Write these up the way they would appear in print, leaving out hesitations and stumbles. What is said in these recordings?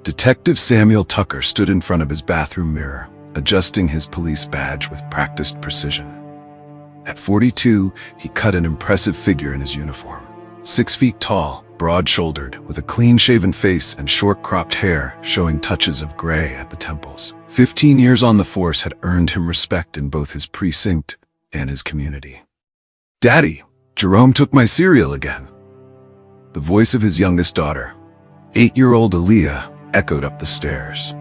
Detective Samuel Tucker stood in front of his bathroom mirror, adjusting his police badge with practiced precision. At 42, he cut an impressive figure in his uniform. 6 feet tall, broad-shouldered, with a clean-shaven face and short-cropped hair showing touches of gray at the temples. 15 years on the force had earned him respect in both his precinct and his community. "Daddy, Jerome took my cereal again." The voice of his youngest daughter, 8-year-old Aaliyah, echoed up the stairs.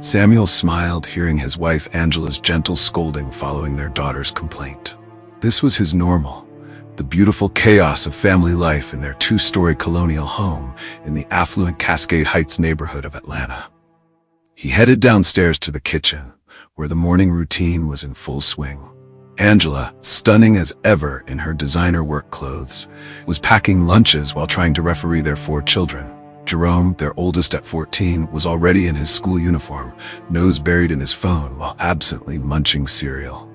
Samuel smiled, hearing his wife Angela's gentle scolding following their daughter's complaint. This was his normal, the beautiful chaos of family life in their 2-story colonial home in the affluent Cascade Heights neighborhood of Atlanta. He headed downstairs to the kitchen, where the morning routine was in full swing. Angela, stunning as ever in her designer work clothes, was packing lunches while trying to referee their 4 children. Jerome, their oldest at 14, was already in his school uniform, nose buried in his phone while absently munching cereal.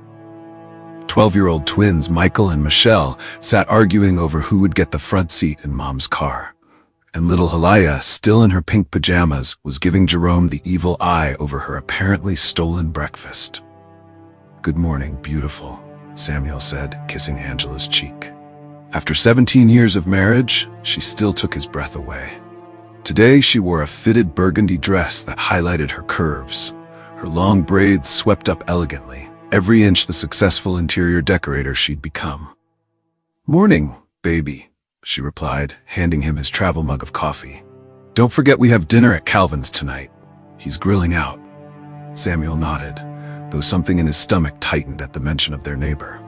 12-year-old twins Michael and Michelle sat arguing over who would get the front seat in Mom's car. And little Halaya, still in her pink pajamas, was giving Jerome the evil eye over her apparently stolen breakfast. "Good morning, beautiful," Samuel said, kissing Angela's cheek. After 17 years of marriage, she still took his breath away. Today she wore a fitted burgundy dress that highlighted her curves, her long braids swept up elegantly, every inch the successful interior decorator she'd become. "Morning, baby," she replied, handing him his travel mug of coffee. "Don't forget we have dinner at Calvin's tonight. He's grilling out." Samuel nodded, though something in his stomach tightened at the mention of their neighbor.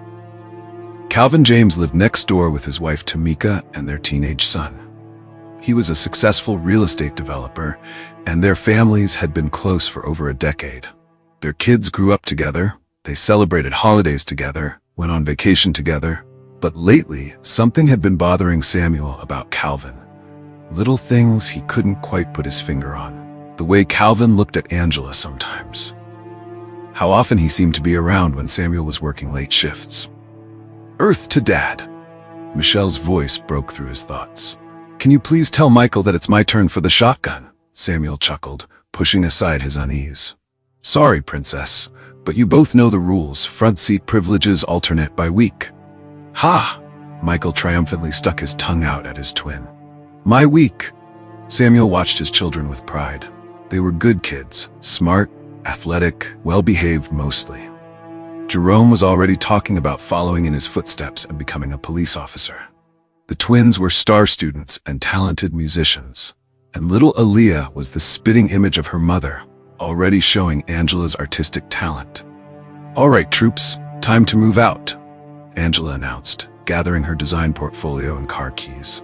Calvin James lived next door with his wife Tamika and their teenage son. He was a successful real estate developer, and their families had been close for over a decade. Their kids grew up together, they celebrated holidays together, went on vacation together, but lately something had been bothering Samuel about Calvin. Little things he couldn't quite put his finger on. The way Calvin looked at Angela sometimes. How often he seemed to be around when Samuel was working late shifts. "Earth to Dad." Michelle's voice broke through his thoughts. "Can you please tell Michael that it's my turn for the shotgun?" Samuel chuckled, pushing aside his unease. "Sorry, Princess, but you both know the rules. Front seat privileges alternate by week." "Ha!" Michael triumphantly stuck his tongue out at his twin. "My week." Samuel watched his children with pride. They were good kids, smart, athletic, well-behaved mostly. Jerome was already talking about following in his footsteps and becoming a police officer. The twins were star students and talented musicians, and little Aaliyah was the spitting image of her mother, already showing Angela's artistic talent. "All right, troops, time to move out," Angela announced, gathering her design portfolio and car keys.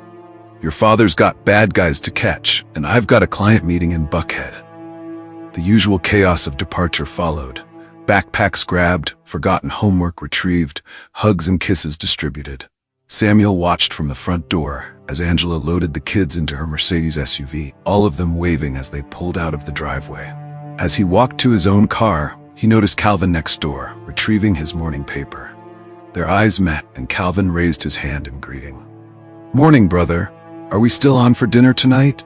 "Your father's got bad guys to catch, and I've got a client meeting in Buckhead." The usual chaos of departure followed. Backpacks grabbed, forgotten homework retrieved, hugs and kisses distributed. Samuel watched from the front door as Angela loaded the kids into her Mercedes SUV, all of them waving as they pulled out of the driveway. As he walked to his own car, he noticed Calvin next door, retrieving his morning paper. Their eyes met, and Calvin raised his hand in greeting. "Morning, brother. Are we still on for dinner tonight?"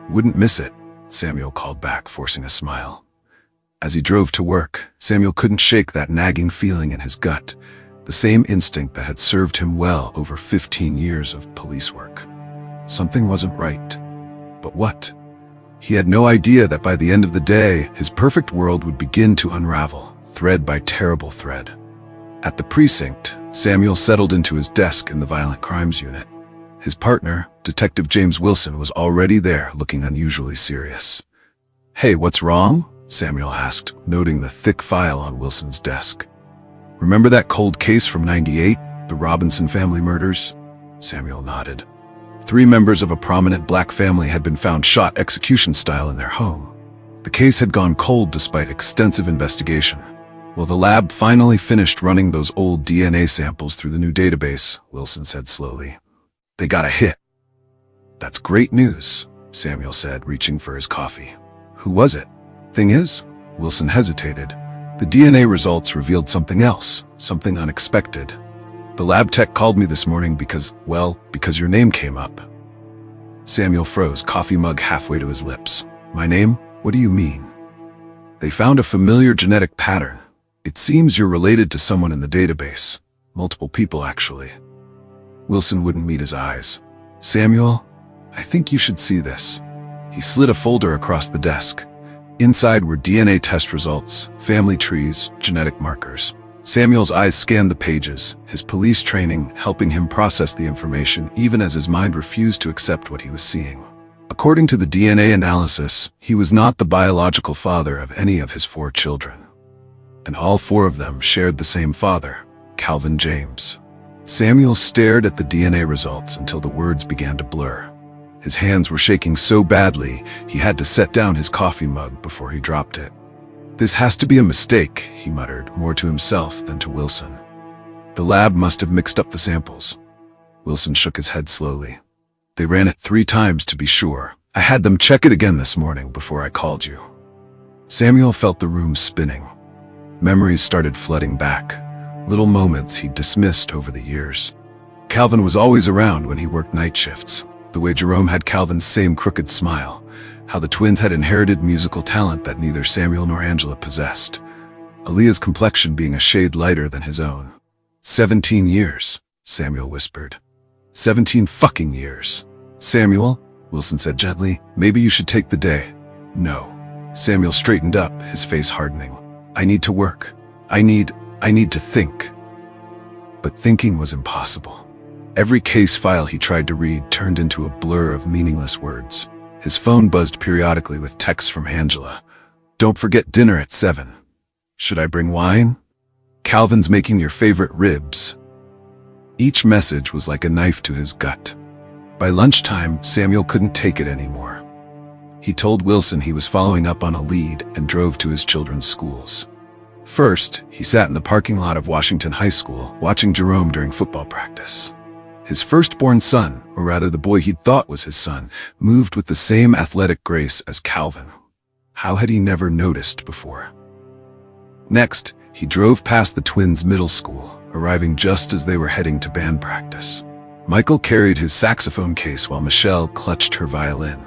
"Wouldn't miss it," Samuel called back, forcing a smile. As he drove to work, Samuel couldn't shake that nagging feeling in his gut, the same instinct that had served him well over 15 years of police work. Something wasn't right. But what? He had no idea that by the end of the day, his perfect world would begin to unravel, thread by terrible thread. At the precinct, Samuel settled into his desk in the Violent Crimes Unit. His partner, Detective James Wilson, was already there, looking unusually serious. "Hey, what's wrong?" Samuel asked, noting the thick file on Wilson's desk. "Remember that cold case from '98, the Robinson family murders?" Samuel nodded. 3 members of a prominent black family had been found shot execution style in their home. The case had gone cold despite extensive investigation. "Well, the lab finally finished running those old DNA samples through the new database," Wilson said slowly. "They got a hit." "That's great news," Samuel said, reaching for his coffee. "Who was it?" "Thing is," Wilson hesitated, "the DNA results revealed something else, something unexpected. The lab tech called me this morning because your name came up." Samuel froze, coffee mug halfway to his lips. My name? What do you mean? They found a familiar genetic pattern. It seems you're related to someone in the database. Multiple people, actually. Wilson wouldn't meet his eyes. Samuel, I think you should see this. He slid a folder across the desk. Inside were DNA test results, family trees, genetic markers. Samuel's eyes scanned the pages, his police training helping him process the information even as his mind refused to accept what he was seeing. According to the DNA analysis, he was not the biological father of any of his 4 children. And all 4 of them shared the same father, Calvin James. Samuel stared at the DNA results until the words began to blur. His hands were shaking so badly, he had to set down his coffee mug before he dropped it. This has to be a mistake, he muttered, more to himself than to Wilson. The lab must have mixed up the samples. Wilson shook his head slowly. They ran it 3 times to be sure. I had them check it again this morning before I called you. Samuel felt the room spinning. Memories started flooding back. Little moments he'd dismissed over the years. Calvin was always around when he worked night shifts. The way Jerome had Calvin's same crooked smile. How the twins had inherited musical talent that neither Samuel nor Angela possessed. Aaliyah's complexion being a shade lighter than his own. 17 years, Samuel whispered. 17 fucking years. Samuel, Wilson said gently, maybe you should take the day. No. Samuel straightened up, his face hardening. I need to work. I need to think. But thinking was impossible. Every case file he tried to read turned into a blur of meaningless words. His phone buzzed periodically with texts from Angela. Don't forget dinner at 7. Should I bring wine? Calvin's making your favorite ribs. Each message was like a knife to his gut. By lunchtime, Samuel couldn't take it anymore. He told Wilson he was following up on a lead and drove to his children's schools. First, he sat in the parking lot of Washington High School, watching Jerome during football practice. His firstborn son, or rather the boy he'd thought was his son, moved with the same athletic grace as Calvin. How had he never noticed before? Next, he drove past the twins' middle school, arriving just as they were heading to band practice. Michael carried his saxophone case while Michelle clutched her violin.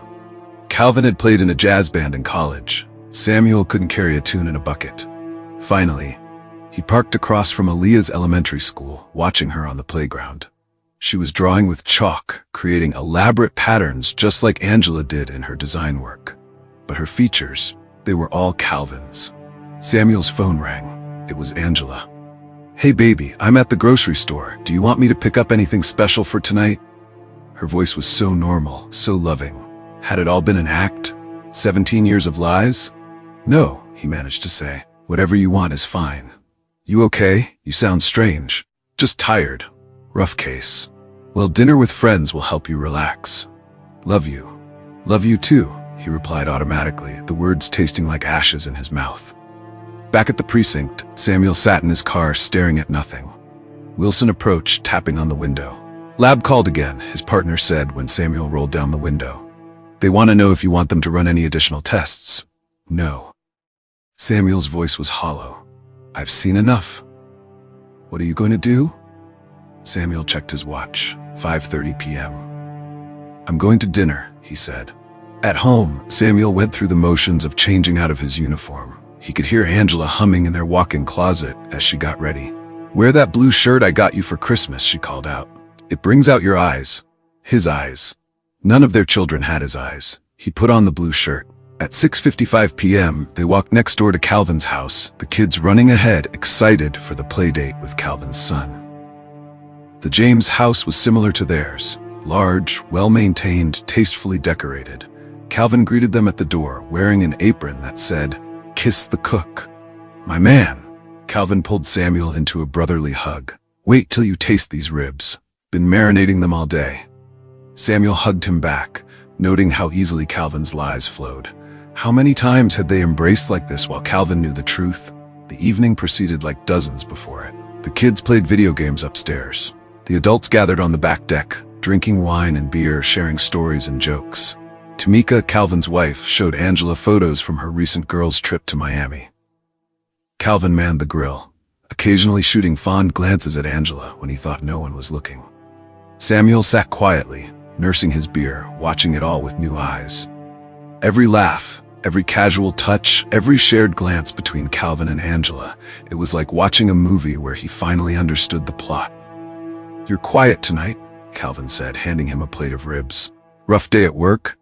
Calvin had played in a jazz band in college. Samuel couldn't carry a tune in a bucket. Finally, he parked across from Aaliyah's elementary school, watching her on the playground. She was drawing with chalk, creating elaborate patterns just like Angela did in her design work. But her features, they were all Calvin's. Samuel's phone rang. It was Angela. Hey baby, I'm at the grocery store. Do you want me to pick up anything special for tonight? Her voice was so normal, so loving. Had it all been an act? 17 years of lies? No, he managed to say. Whatever you want is fine. You okay? You sound strange. Just tired. Rough case. Well, dinner with friends will help you relax. Love you. Love you too, he replied automatically, the words tasting like ashes in his mouth. Back at the precinct, Samuel sat in his car staring at nothing. Wilson approached, tapping on the window. Lab called again, his partner said when Samuel rolled down the window. They want to know if you want them to run any additional tests. No. Samuel's voice was hollow. I've seen enough. What are you going to do? Samuel checked his watch. 5:30 p.m. I'm going to dinner, he said. At home, Samuel went through the motions of changing out of his uniform. He could hear Angela humming in their walk-in closet as she got ready. Wear that blue shirt I got you for Christmas, she called out. It brings out your eyes. His eyes. None of their children had his eyes. He put on the blue shirt. At 6:55 p.m., they walked next door to Calvin's house, the kids running ahead, excited for the play date with Calvin's son. The James house was similar to theirs. Large, well-maintained, tastefully decorated. Calvin greeted them at the door, wearing an apron that said, Kiss the cook. My man. Calvin pulled Samuel into a brotherly hug. Wait till you taste these ribs. Been marinating them all day. Samuel hugged him back, noting how easily Calvin's lies flowed. How many times had they embraced like this while Calvin knew the truth? The evening proceeded like dozens before it. The kids played video games upstairs. The adults gathered on the back deck, drinking wine and beer, sharing stories and jokes. Tamika, Calvin's wife, showed Angela photos from her recent girls' trip to Miami. Calvin manned the grill, occasionally shooting fond glances at Angela when he thought no one was looking. Samuel sat quietly, nursing his beer, watching it all with new eyes. Every laugh, every casual touch, every shared glance between Calvin and Angela, it was like watching a movie where he finally understood the plot. "You're quiet tonight," Calvin said, handing him a plate of ribs. "Rough day at work?"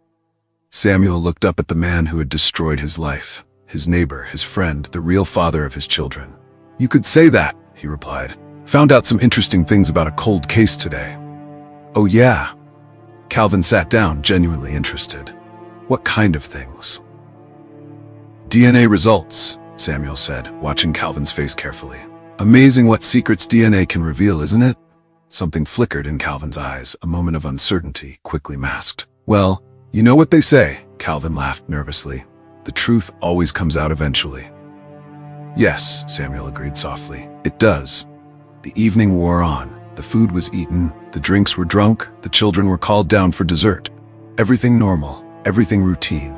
Samuel looked up at the man who had destroyed his life, his neighbor, his friend, the real father of his children. "You could say that," he replied. "Found out some interesting things about a cold case today." "Oh yeah?" Calvin sat down, genuinely interested. "What kind of things?" "DNA results," Samuel said, watching Calvin's face carefully. "Amazing what secrets DNA can reveal, isn't it?" Something flickered in Calvin's eyes, a moment of uncertainty, quickly masked. "Well, you know what they say," Calvin laughed nervously. "The truth always comes out eventually." "Yes," Samuel agreed softly. "It does." The evening wore on. The food was eaten, the drinks were drunk, the children were called down for dessert. Everything normal, everything routine.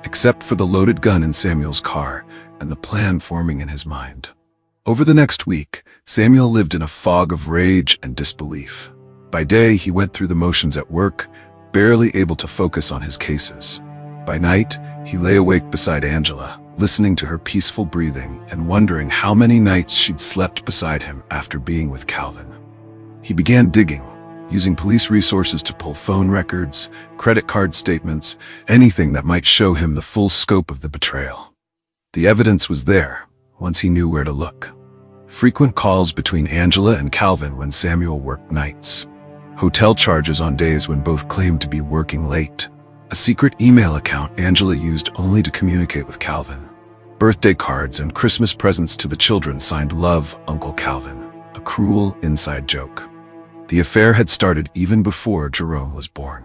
Except for the loaded gun in Samuel's car and the plan forming in his mind. Over the next week, Samuel lived in a fog of rage and disbelief. By day, he went through the motions at work, barely able to focus on his cases. By night, he lay awake beside Angela, listening to her peaceful breathing and wondering how many nights she'd slept beside him after being with Calvin. He began digging, using police resources to pull phone records, credit card statements, anything that might show him the full scope of the betrayal. The evidence was there, once he knew where to look. Frequent calls between Angela and Calvin when Samuel worked nights. Hotel charges on days when both claimed to be working late. A secret email account Angela used only to communicate with Calvin. Birthday cards and Christmas presents to the children signed "Love, Uncle Calvin," a cruel inside joke. The affair had started even before Jerome was born.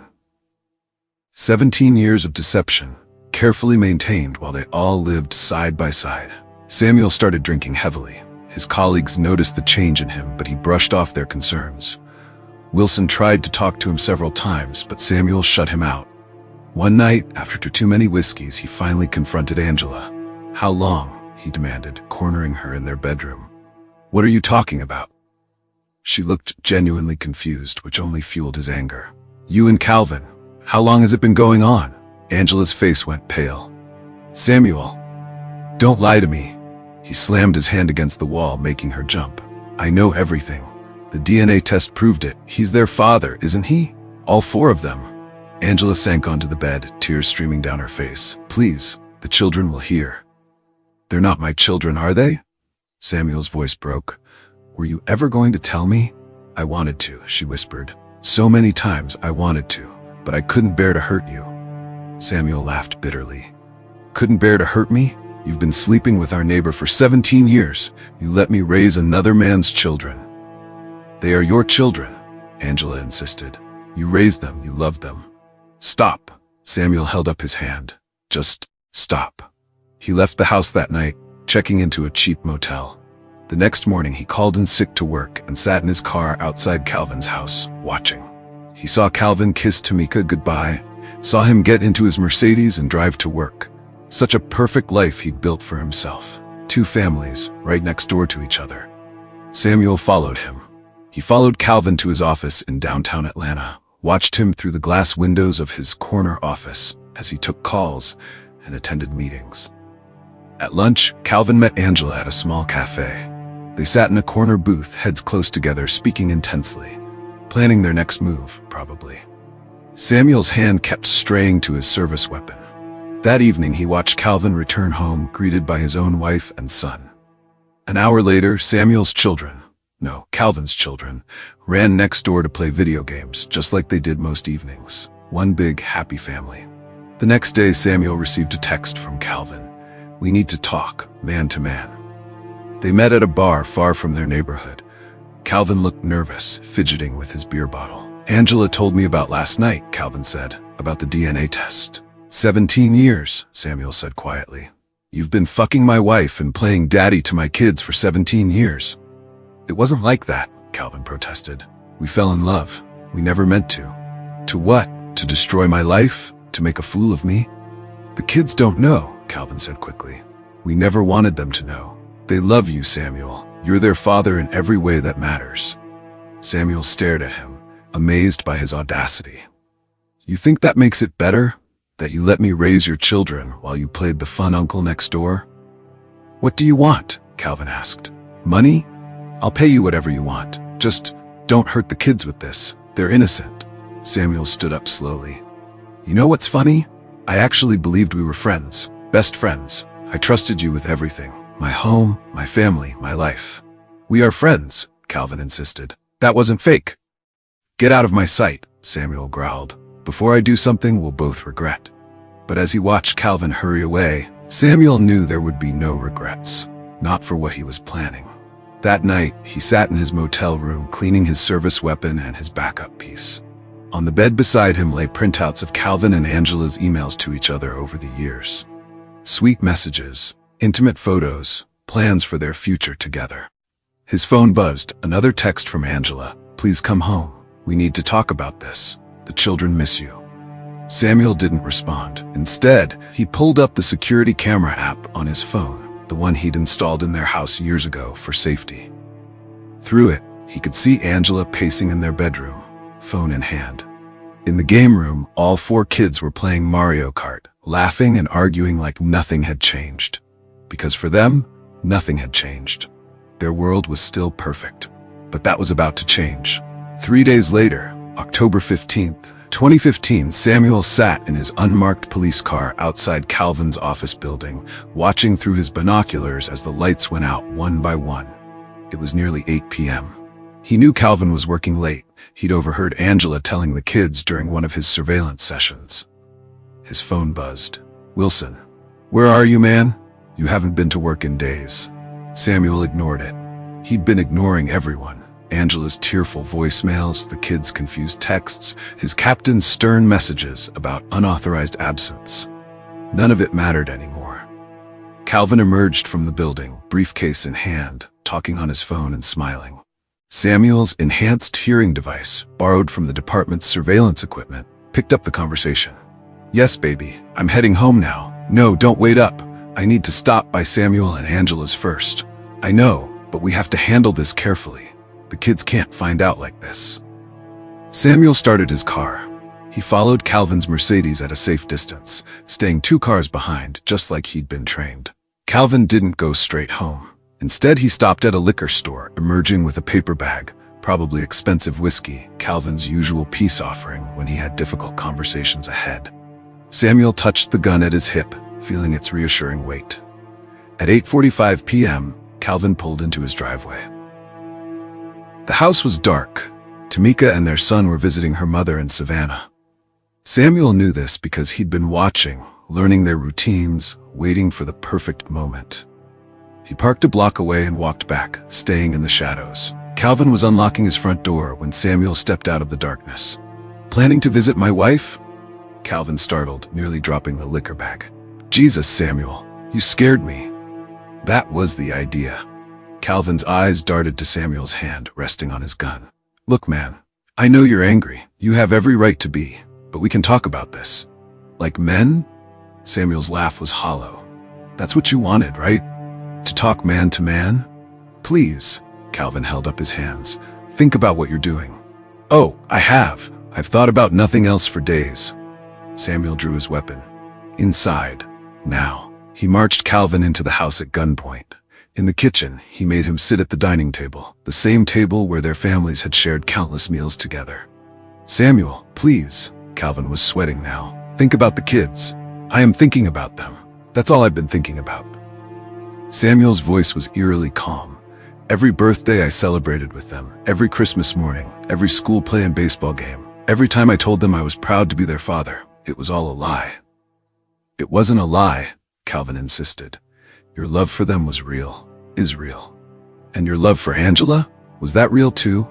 17 years of deception, carefully maintained while they all lived side by side. Samuel started drinking heavily. His colleagues noticed the change in him, but he brushed off their concerns. Wilson tried to talk to him several times, but Samuel shut him out. One night, after too many whiskeys, he finally confronted Angela. "How long?" he demanded, cornering her in their bedroom. "What are you talking about?" She looked genuinely confused, which only fueled his anger. "You and Calvin, how long has it been going on?" Angela's face went pale. "Samuel, don't lie to me." He slammed his hand against the wall, making her jump. "I know everything. The DNA test proved it. He's their father, isn't he? All four of them." Angela sank onto the bed, tears streaming down her face. "Please, the children will hear." "They're not my children, are they?" Samuel's voice broke. "Were you ever going to tell me?" "I wanted to," she whispered. "So many times I wanted to, but I couldn't bear to hurt you." Samuel laughed bitterly. "Couldn't bear to hurt me? You've been sleeping with our neighbor for 17 years. You let me raise another man's children." "They are your children," Angela insisted. "You raised them, you loved them." "Stop." Samuel held up his hand. "Just stop." He left the house that night, checking into a cheap motel. The next morning he called in sick to work and sat in his car outside Calvin's house, watching. He saw Calvin kiss Tamika goodbye, saw him get into his Mercedes and drive to work. Such a perfect life he'd built for himself. 2 families, right next door to each other. Samuel followed him. He followed Calvin to his office in downtown Atlanta, watched him through the glass windows of his corner office as he took calls and attended meetings. At lunch, Calvin met Angela at a small cafe. They sat in a corner booth, heads close together, speaking intensely. Planning their next move, probably. Samuel's hand kept straying to his service weapon. That evening, he watched Calvin return home, greeted by his own wife and son. An hour later, Calvin's children, ran next door to play video games, just like they did most evenings. One big, happy family. The next day, Samuel received a text from Calvin. "We need to talk, man to man." They met at a bar far from their neighborhood. Calvin looked nervous, fidgeting with his beer bottle. "Angela told me about last night," Calvin said, "about the DNA test." 17 years, Samuel said quietly. "You've been fucking my wife and playing daddy to my kids for 17 years. "It wasn't like that," Calvin protested. "We fell in love. We never meant to." "To what? To destroy my life? To make a fool of me?" "The kids don't know," Calvin said quickly. "We never wanted them to know. They love you, Samuel. You're their father in every way that matters." Samuel stared at him, amazed by his audacity. "You think that makes it better?" That you let me raise your children while you played the fun uncle next door? What do you want? Calvin asked. Money? I'll pay you whatever you want. Just don't hurt the kids with this. They're innocent. Samuel stood up slowly. You know what's funny? I actually believed we were friends. Best friends. I trusted you with everything. My home, my family, my life. We are friends, Calvin insisted. That wasn't fake. Get out of my sight, Samuel growled. Before I do something we'll both regret. But as he watched Calvin hurry away, Samuel knew there would be no regrets. Not for what he was planning. That night, he sat in his motel room cleaning his service weapon and his backup piece. On the bed beside him lay printouts of Calvin and Angela's emails to each other over the years. Sweet messages, intimate photos, plans for their future together. His phone buzzed, another text from Angela. Please come home. We need to talk about this. The children miss you. Samuel didn't respond. Instead, he pulled up the security camera app on his phone, the one he'd installed in their house years ago for safety. Through it, he could see Angela pacing in their bedroom, phone in hand. In the game room, all 4 kids were playing Mario Kart, laughing and arguing like nothing had changed. Because for them, nothing had changed. Their world was still perfect. But that was about to change. 3 days later, October 15th, 2015, Samuel sat in his unmarked police car outside Calvin's office building, watching through his binoculars as the lights went out one by one. It was nearly 8 p.m. He knew Calvin was working late. He'd overheard Angela telling the kids during one of his surveillance sessions. His phone buzzed. Wilson. Where are you, man? You haven't been to work in days. Samuel ignored it. He'd been ignoring everyone. Angela's tearful voicemails, the kids' confused texts, his captain's stern messages about unauthorized absence. None of it mattered anymore. Calvin emerged from the building, briefcase in hand, talking on his phone and smiling. Samuel's enhanced hearing device, borrowed from the department's surveillance equipment, picked up the conversation. Yes, baby, I'm heading home now. No, don't wait up. I need to stop by Samuel and Angela's first. I know, but we have to handle this carefully. The kids can't find out like this. Samuel started his car. He followed Calvin's Mercedes at a safe distance, staying 2 cars behind, just like he'd been trained. Calvin didn't go straight home. Instead, he stopped at a liquor store, emerging with a paper bag, probably expensive whiskey, Calvin's usual peace offering when he had difficult conversations ahead. Samuel touched the gun at his hip, feeling its reassuring weight. At 8:45 p.m., Calvin pulled into his driveway. The house was dark. Tamika and their son were visiting her mother in Savannah. Samuel knew this because he'd been watching, learning their routines, waiting for the perfect moment. He parked a block away and walked back, staying in the shadows. Calvin was unlocking his front door when Samuel stepped out of the darkness. Planning to visit my wife? Calvin startled, nearly dropping the liquor bag. Jesus, Samuel, you scared me. That was the idea. Calvin's eyes darted to Samuel's hand, resting on his gun. Look, man, I know you're angry. You have every right to be, but we can talk about this. Like men? Samuel's laugh was hollow. That's what you wanted, right? To talk man to man? Please, Calvin held up his hands. Think about what you're doing. Oh, I have. I've thought about nothing else for days. Samuel drew his weapon. Inside. Now. He marched Calvin into the house at gunpoint. In the kitchen, he made him sit at the dining table, the same table where their families had shared countless meals together. Samuel, please. Calvin was sweating now. Think about the kids. I am thinking about them. That's all I've been thinking about. Samuel's voice was eerily calm. Every birthday I celebrated with them, every Christmas morning, every school play and baseball game, every time I told them I was proud to be their father, it was all a lie. It wasn't a lie, Calvin insisted. Your love for them was real, is real. And your love for Angela? Was that real too?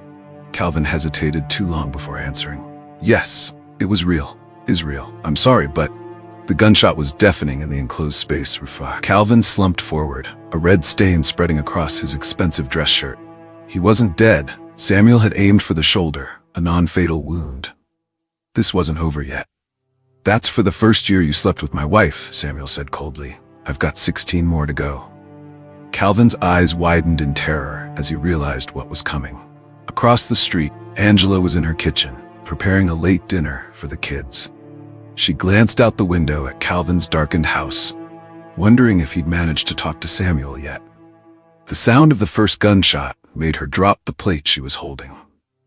Calvin hesitated too long before answering. Yes, it was real, is real. I'm sorry, but... The gunshot was deafening in the enclosed space. Calvin slumped forward, a red stain spreading across his expensive dress shirt. He wasn't dead. Samuel had aimed for the shoulder, a non-fatal wound. This wasn't over yet. That's for the first year you slept with my wife, Samuel said coldly. I've got 16 more to go. Calvin's eyes widened in terror as he realized what was coming. Across the street, Angela was in her kitchen, preparing a late dinner for the kids. She glanced out the window at Calvin's darkened house, wondering if he'd managed to talk to Samuel yet. The sound of the first gunshot made her drop the plate she was holding.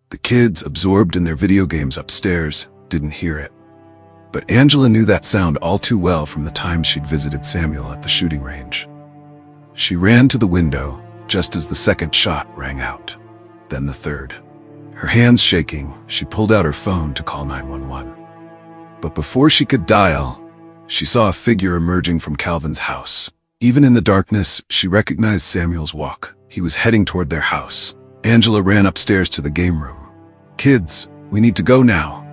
The kids, absorbed in their video games upstairs, didn't hear it. But Angela knew that sound all too well from the times she'd visited Samuel at the shooting range. She ran to the window just as the second shot rang out, then the third. Her hands shaking, she pulled out her phone to call 911. But before she could dial, she saw a figure emerging from Calvin's house. Even in the darkness, she recognized Samuel's walk. He was heading toward their house. Angela ran upstairs to the game room. "Kids, we need to go now."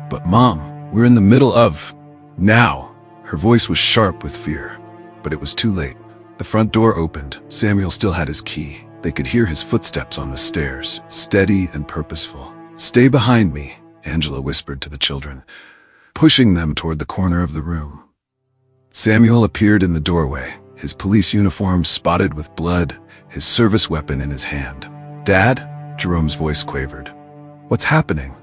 "But Mom, we're in the middle of..." "Now." Her voice was sharp with fear, but it was too late. The front door opened. Samuel still had his key. They could hear his footsteps on the stairs, steady and purposeful. "Stay behind me," Angela whispered to the children, pushing them toward the corner of the room. Samuel appeared in the doorway, his police uniform spotted with blood, his service weapon in his hand. "Dad?" Jerome's voice quavered. "What's happening?"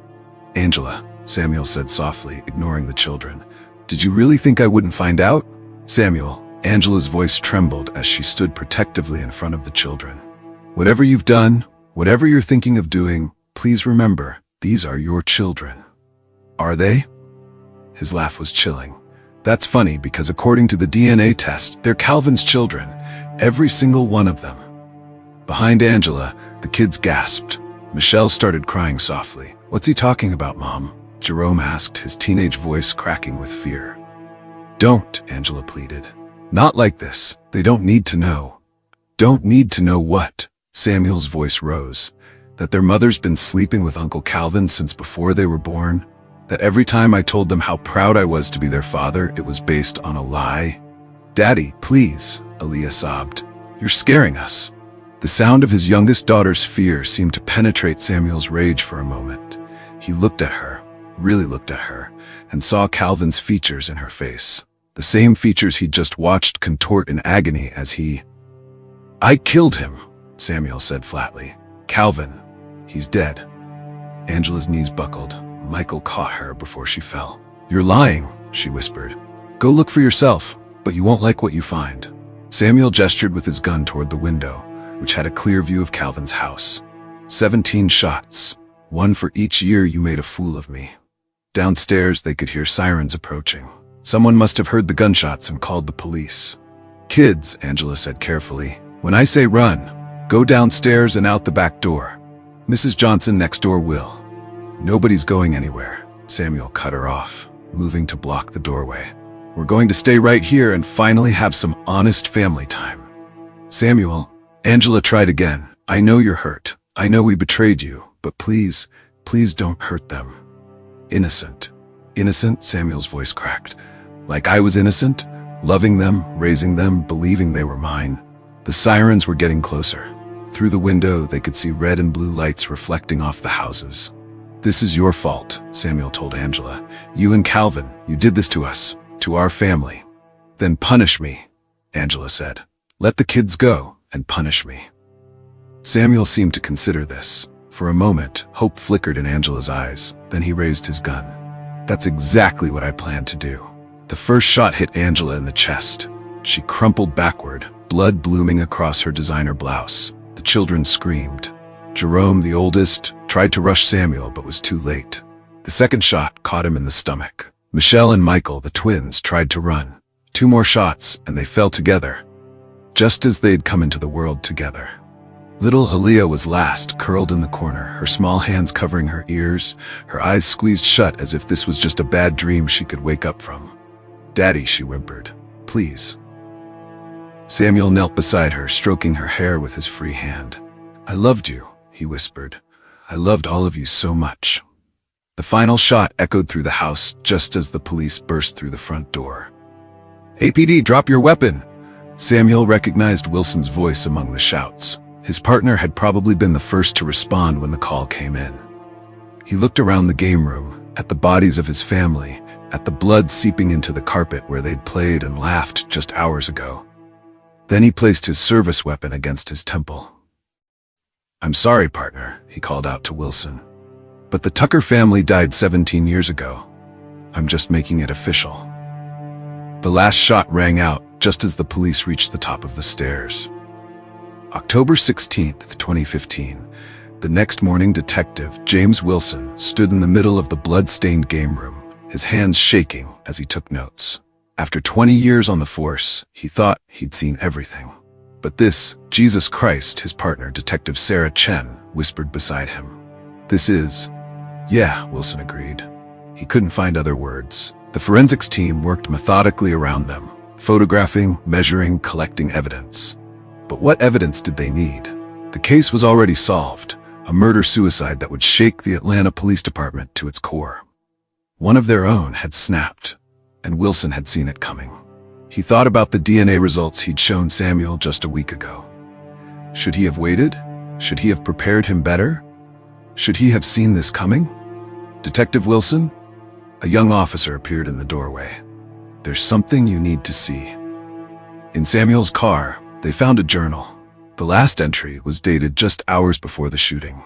"Angela," Samuel said softly, ignoring the children. "Did you really think I wouldn't find out?" "Samuel," Angela's voice trembled as she stood protectively in front of the children. "Whatever you've done, whatever you're thinking of doing, please remember, these are your children." "Are they?" His laugh was chilling. "That's funny because according to the DNA test, they're Calvin's children, every single one of them." Behind Angela, the kids gasped. Michelle started crying softly. "What's he talking about, Mom?" Jerome asked, his teenage voice cracking with fear. "Don't," Angela pleaded. "Not like this. They don't need to know." "Don't need to know what?" Samuel's voice rose. "That their mother's been sleeping with Uncle Calvin since before they were born? That every time I told them how proud I was to be their father, it was based on a lie?" "Daddy, please," Aaliyah sobbed. "You're scaring us." The sound of his youngest daughter's fear seemed to penetrate Samuel's rage for a moment. He looked at her, really looked at her, and saw Calvin's features in her face. The same features he'd just watched contort in agony as he... "I killed him," Samuel said flatly. "Calvin, he's dead." Angela's knees buckled. Michael caught her before she fell. "You're lying," she whispered. "Go look for yourself, but you won't like what you find." Samuel gestured with his gun toward the window, which had a clear view of Calvin's house. 17 shots, one for each year you made a fool of me." Downstairs, they could hear sirens approaching. Someone must have heard the gunshots and called the police. "Kids," Angela said carefully, "when I say run, go downstairs and out the back door. Mrs. Johnson next door will." "Nobody's going anywhere," Samuel cut her off, moving to block the doorway. "We're going to stay right here and finally have some honest family time." "Samuel," Angela tried again. "I know you're hurt. I know we betrayed you, but please, please don't hurt them." "Innocent." "Innocent?" Samuel's voice cracked. "Like I was innocent? Loving them, raising them, believing they were mine." The sirens were getting closer. Through the window, they could see red and blue lights reflecting off the houses. "This is your fault," Samuel told Angela. "You and Calvin, you did this to us, to our family." "Then punish me," Angela said. "Let the kids go and punish me." Samuel seemed to consider this. For a moment, hope flickered in Angela's eyes. Then he raised his gun. "That's exactly what I planned to do." The first shot hit Angela in the chest. She crumpled backward, blood blooming across her designer blouse. The children screamed. Jerome, the oldest, tried to rush Samuel but was too late. The second shot caught him in the stomach. Michelle and Michael, the twins, tried to run. 2 more shots and they fell together, just as they'd come into the world together. Little Aaliyah was last, curled in the corner, her small hands covering her ears, her eyes squeezed shut as if this was just a bad dream she could wake up from. "Daddy," she whimpered. "Please." Samuel knelt beside her, stroking her hair with his free hand. "I loved you," he whispered. "I loved all of you so much." The final shot echoed through the house just as the police burst through the front door. "APD, drop your weapon!" Samuel recognized Wilson's voice among the shouts. His partner had probably been the first to respond when the call came in. He looked around the game room, at the bodies of his family, at the blood seeping into the carpet where they'd played and laughed just hours ago. Then he placed his service weapon against his temple. "I'm sorry, partner," he called out to Wilson. "But the Tucker family died 17 years ago. I'm just making it official." The last shot rang out just as the police reached the top of the stairs. October 16th, 2015. The next morning, Detective James Wilson stood in the middle of the blood-stained game room, his hands shaking as he took notes. After 20 years on the force, he thought he'd seen everything. But this, Jesus Christ, his partner, Detective Sarah Chen, whispered beside him. "This is..." "Yeah," Wilson agreed. He couldn't find other words. The forensics team worked methodically around them, photographing, measuring, collecting evidence. But what evidence did they need? The case was already solved, a murder-suicide that would shake the Atlanta Police Department to its core. One of their own had snapped, and Wilson had seen it coming. He thought about the DNA results he'd shown Samuel just a week ago. Should he have waited? Should he have prepared him better? Should he have seen this coming? "Detective Wilson?" A young officer appeared in the doorway. "There's something you need to see." In Samuel's car, they found a journal. The last entry was dated just hours before the shooting.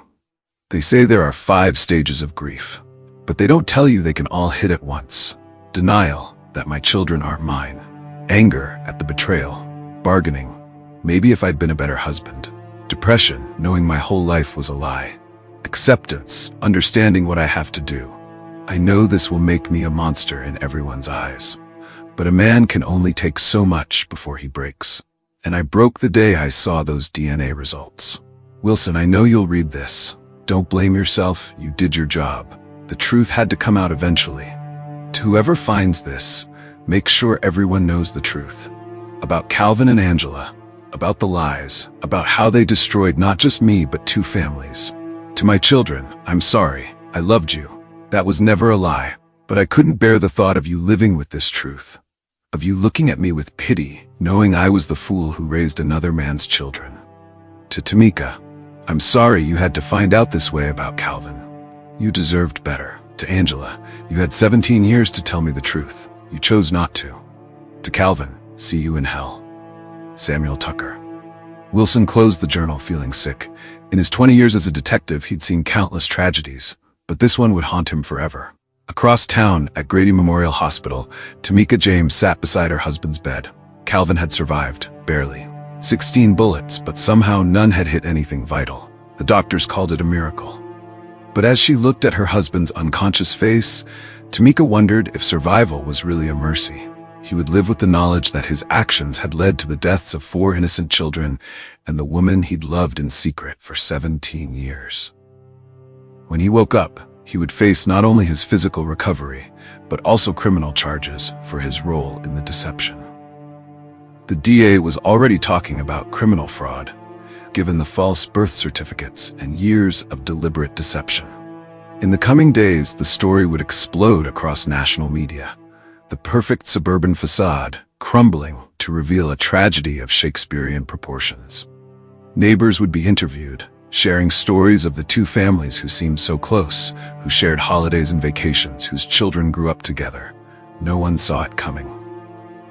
They say there are 5 stages of grief, but they don't tell you they can all hit at once. Denial, that my children aren't mine. Anger at the betrayal. Bargaining, maybe if I'd been a better husband. Depression, knowing my whole life was a lie. Acceptance, understanding what I have to do. I know this will make me a monster in everyone's eyes. But a man can only take so much before he breaks. And I broke the day I saw those DNA results. Wilson, I know you'll read this. Don't blame yourself, you did your job. The truth had to come out eventually. To whoever finds this, make sure everyone knows the truth. About Calvin and Angela. About the lies. About how they destroyed not just me but 2 families. To my children, I'm sorry. I loved you. That was never a lie. But I couldn't bear the thought of you living with this truth. Of you looking at me with pity, knowing I was the fool who raised another man's children. To Tamika, I'm sorry you had to find out this way about Calvin. You deserved better. To Angela, you had 17 years to tell me the truth. You chose not to. To Calvin, see you in hell. Samuel Tucker. Wilson closed the journal feeling sick. In his 20 years as a detective, he'd seen countless tragedies, but this one would haunt him forever. Across town, at Grady Memorial Hospital, Tamika James sat beside her husband's bed. Calvin had survived, barely. 16 bullets, but somehow none had hit anything vital. The doctors called it a miracle. But as she looked at her husband's unconscious face, Tamika wondered if survival was really a mercy. He would live with the knowledge that his actions had led to the deaths of 4 innocent children and the woman he'd loved in secret for 17 years. When he woke up, he would face not only his physical recovery, but also criminal charges for his role in the deception. The DA was already talking about criminal fraud, given the false birth certificates and years of deliberate deception. In the coming days, the story would explode across national media. The perfect suburban facade crumbling to reveal a tragedy of Shakespearean proportions. Neighbors would be interviewed, sharing stories of the 2 families who seemed so close, who shared holidays and vacations, whose children grew up together. No one saw it coming.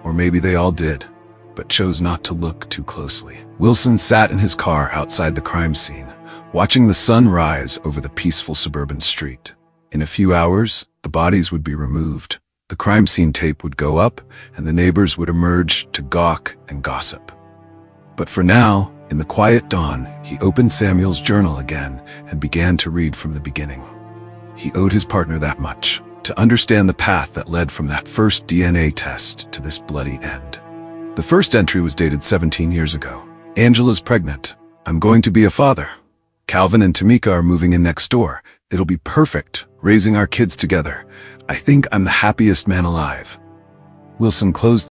Or maybe they all did, but chose not to look too closely. Wilson sat in his car outside the crime scene, watching the sun rise over the peaceful suburban street. In a few hours, the bodies would be removed, the crime scene tape would go up, and the neighbors would emerge to gawk and gossip. But for now, in the quiet dawn, he opened Samuel's journal again and began to read from the beginning. He owed his partner that much, to understand the path that led from that first DNA test to this bloody end. The first entry was dated 17 years ago. Angela's pregnant. I'm going to be a father. Calvin and Tamika are moving in next door. It'll be perfect, raising our kids together. I think I'm the happiest man alive. Wilson closed